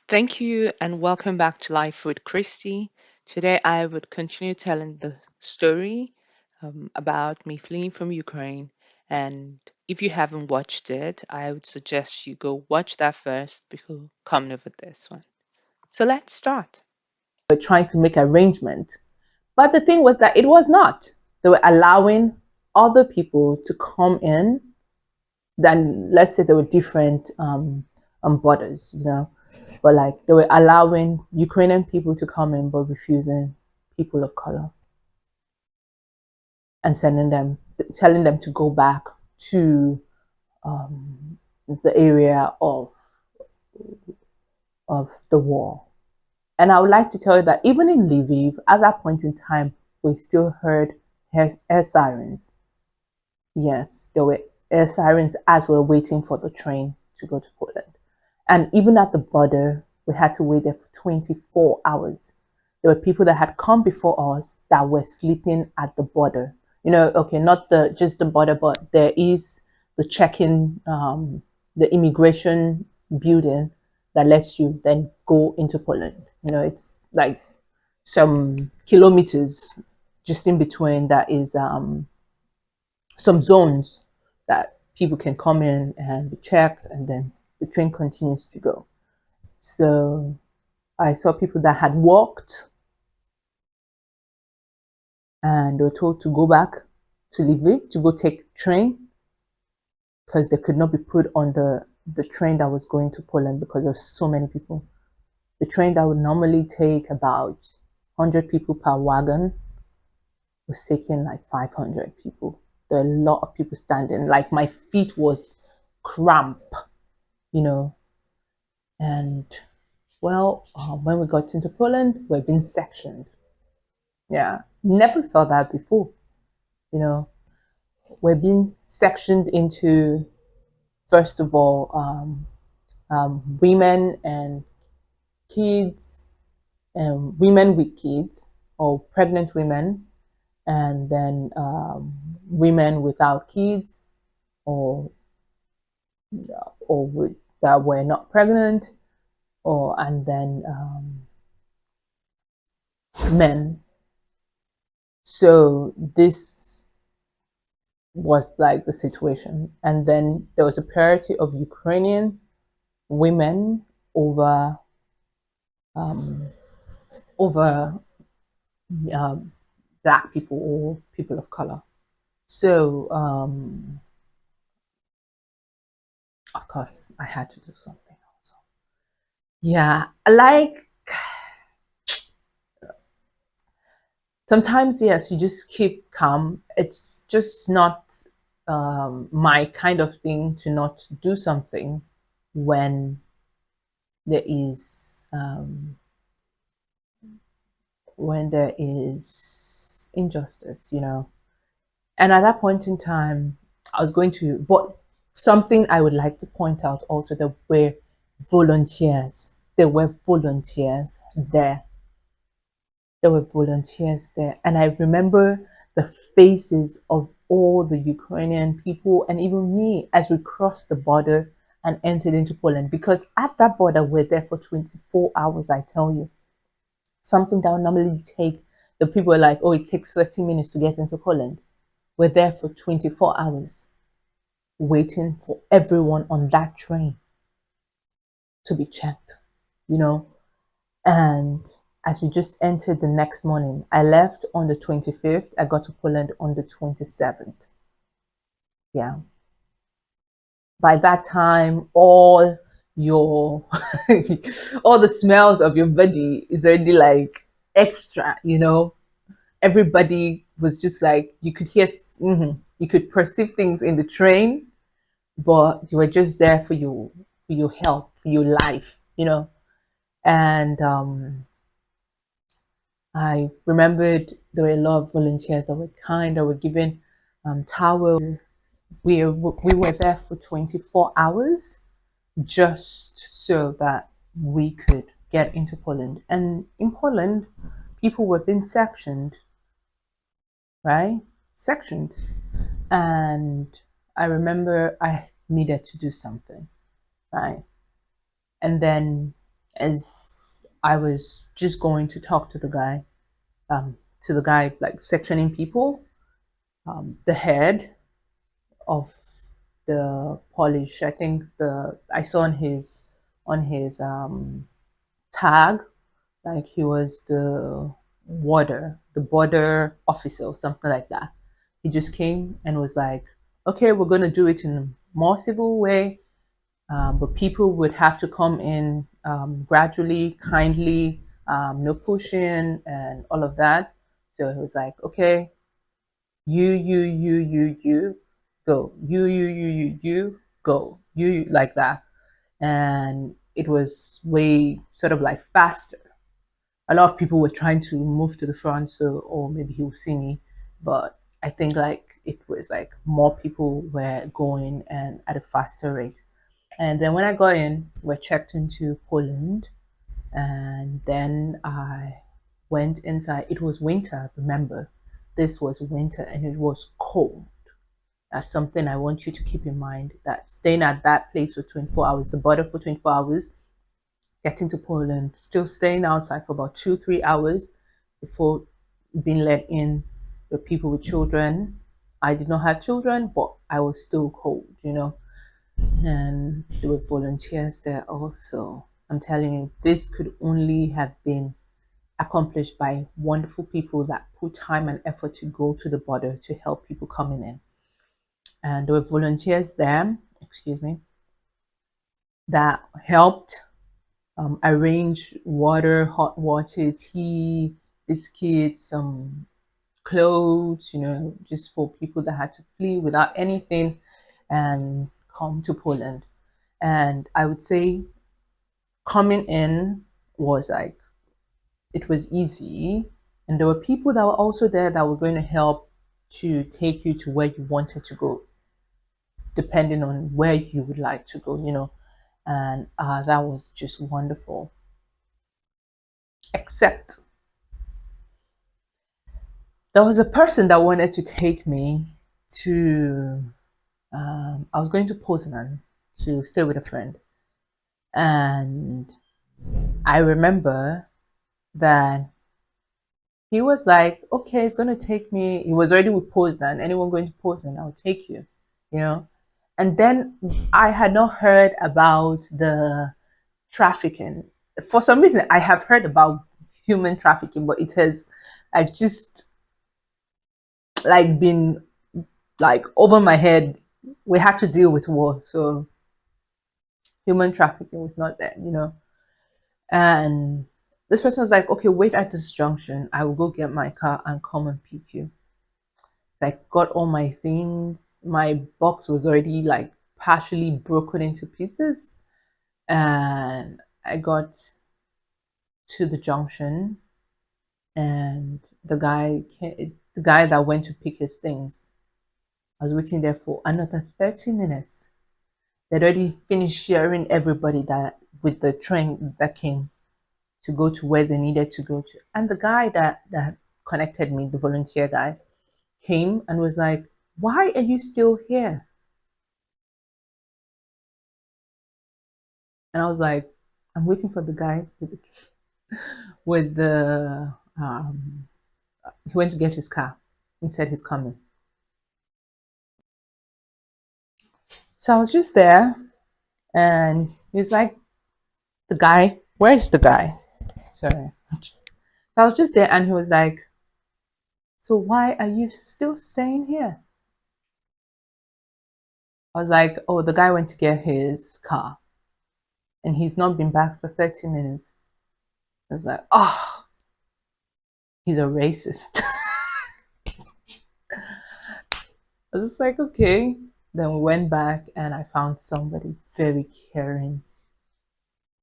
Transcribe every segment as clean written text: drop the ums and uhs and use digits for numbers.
Thank you and welcome back to Life with Christy. Today I would continue telling the story about me fleeing from Ukraine. And if you haven't watched it, I would suggest you go watch that first before coming over this one. So let's start. Were trying to make arrangement. But the thing was that it was not. They were allowing other people to come in. Then let's say there were different borders, but like they were allowing Ukrainian people to come in, but refusing people of color and sending them, telling them to go back to the area of the war. And I would like to tell you that even in Lviv, at that point in time, we still heard air sirens. Yes, there were air sirens as we were waiting for the train to go to Poland. And even at the border, we had to wait there for 24 hours. There were people that had come before us that were sleeping at the border. Okay, not just the border, but there is the check-in, the immigration building that lets you then go into Poland. It's like some kilometers just in between that is some zones that people can come in and be checked, and then the train continues to go. So I saw people that had walked and they were told to go back to Lviv to go take train because they could not be put on the train that was going to Poland because there were so many people. The train that would normally take about 100 people per wagon was taking like 500 people. There are a lot of people standing. Like my feet was cramp, you know. And well, when we got into Poland, we've been sectioned. Yeah, never saw that before. You know, we're being sectioned into, first of all, women and kids, and women with kids, or pregnant women, and then women without kids, or that were not pregnant, or and then men. So this was like the situation, and then there was a priority of Ukrainian women over um, over um, black people or people of color. So of course I had to do something also. Yeah, like sometimes, yes, you just keep calm. It's just not my kind of thing to not do something when there is injustice. And at that point in time, I was going to, but something I would like to point out also, there were volunteers. There were volunteers there. There were volunteers there. And I remember the faces of all the Ukrainian people and even me as we crossed the border and entered into Poland. Because at that border, we're there for 24 hours, I tell you. Something that would normally take, the people are like, oh, it takes 30 minutes to get into Poland. We're there for 24 hours waiting for everyone on that train to be checked, you know. And as we just entered the next morning, I left on the 25th. I got to Poland on the 27th. Yeah. By that time, all your, all the smells of your body is already like extra. Everybody was just like, you could hear, you could perceive things in the train, but you were just there for your health, for your life. And I remembered there were a lot of volunteers that were kind, that were giving towels. We were there for 24 hours just so that we could get into Poland. And in Poland, people were being sectioned, right? Sectioned. And I remember I needed to do something, right? And then as I was just going to talk um, to the guy like sectioning people, the head of the polish, I think the I saw on his tag, like he was the border officer or something like that. He just came and was like, okay, we're going to do it in a more civil way, but people would have to come in gradually, kindly, no pushing and all of that. So he was like, okay, you, go. You, go. Like that. And it was way sort of like faster. A lot of people were trying to move to the front, so, or maybe he will see me, but I think like it was like more people were going and at a faster rate. And then when I got in, we're checked into Poland, and then I went inside. It was winter, remember. This was winter and it was cold. That's something I want you to keep in mind, that staying at that place for 24 hours, the border for 24 hours, getting to Poland, still staying outside for about 2, 3 hours before being let in with people with children. I did not have children, but I was still cold. And there were volunteers there also. I'm telling you, this could only have been accomplished by wonderful people that put time and effort to go to the border to help people coming in. And there were volunteers there, excuse me, that helped arrange water, hot water, tea, biscuits, some clothes, just for people that had to flee without anything and come to Poland. And I would say coming in was like, it was easy. And there were people that were also there that were going to help to take you to where you wanted to go, depending on where you would like to go. And that was just wonderful. Except there was a person that wanted to take me to, I was going to Poznan to stay with a friend. And I remember that he was like, okay, it's going to take me. He was already with Poznan. Anyone going to Poznan, I'll take you, you know? And then I had not heard about the trafficking. For some reason, I have heard about human trafficking, but it has like just like been like over my head. We had to deal with war, so human trafficking was not there. And this person was like, okay, wait at this junction. I will go get my car and come and pick you. Like, got all my things. My box was already like partially broken into pieces. And I got to the junction, and the guy that went to pick his things, I was waiting there for another 30 minutes. They'd already finished sharing everybody that with the train that came to go to where they needed to go to. And the guy that connected me, the volunteer guy, came and was like, "Why are you still here?" And I was like, "I'm waiting for the guy with the he went to get his car. He said he's coming." So I was just there, and he's like, "The guy, where's the guy?" Sorry. So I was just there, and he was like, "So why are you still staying here?" I was like, "Oh, the guy went to get his car, and he's not been back for 30 minutes." I was like, "Oh, he's a racist." I was just like, "Okay." Then we went back, and I found somebody very caring,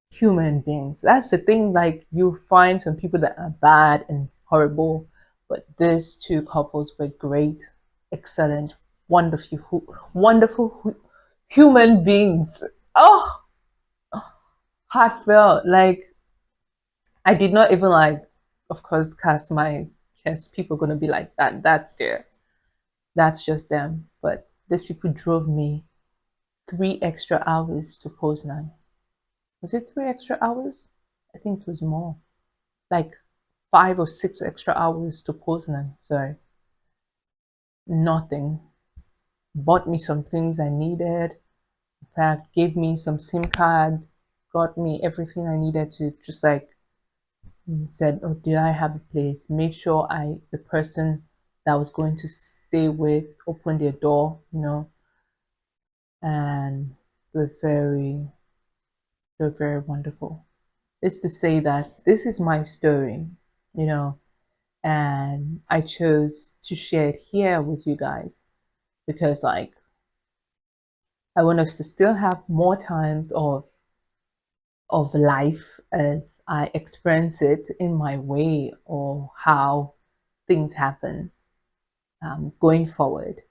human beings. That's the thing. Like, you find some people that are bad and horrible, but these two couples were great, excellent, wonderful, wonderful human beings. Oh, heartfelt. Like, I did not even like, of course, cast my guess. People are gonna be like that. That's just them. But these people drove me 3 extra hours to Poznan. Was it 3 extra hours? I think it was more, like 5 or 6 extra hours to Poznan. So nothing. Bought me some things I needed. In fact, gave me some SIM card, got me everything I needed to just like said, "Oh, did I have a place?" Make sure the person that I was going to stay with, opened their door, and they're very, they're very wonderful. It's to say that this is my story, you know, and I chose to share it here with you guys because, like, I want us to still have more times of life as I experience it in my way or how things happen going forward.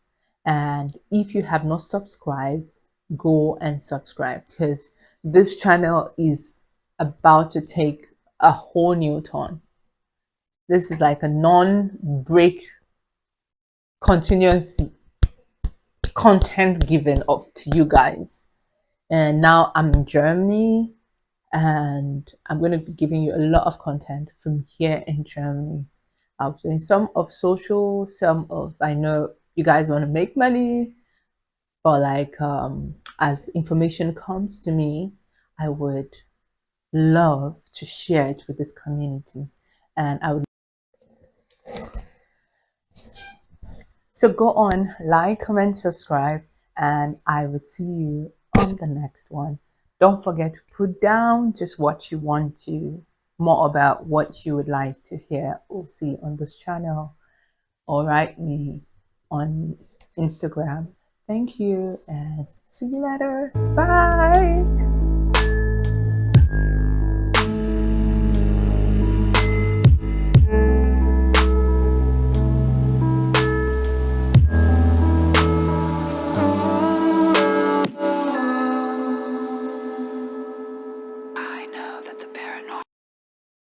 And if you have not subscribed, go and subscribe because this channel is about to take a whole new turn. This is like a non break, continuous content given up to you guys. And now I'm in Germany and I'm going to be giving you a lot of content from here in Germany. I'll doing some of social, some of, I know you guys want to make money, but like as information comes to me, I would love to share it with this community. And I would, so go on, like, comment, subscribe, and I would see you on the next one. Don't forget to put down just what you want to, more about what you would like to hear or see on this channel, or write me on Instagram. Thank you and see you later. Bye.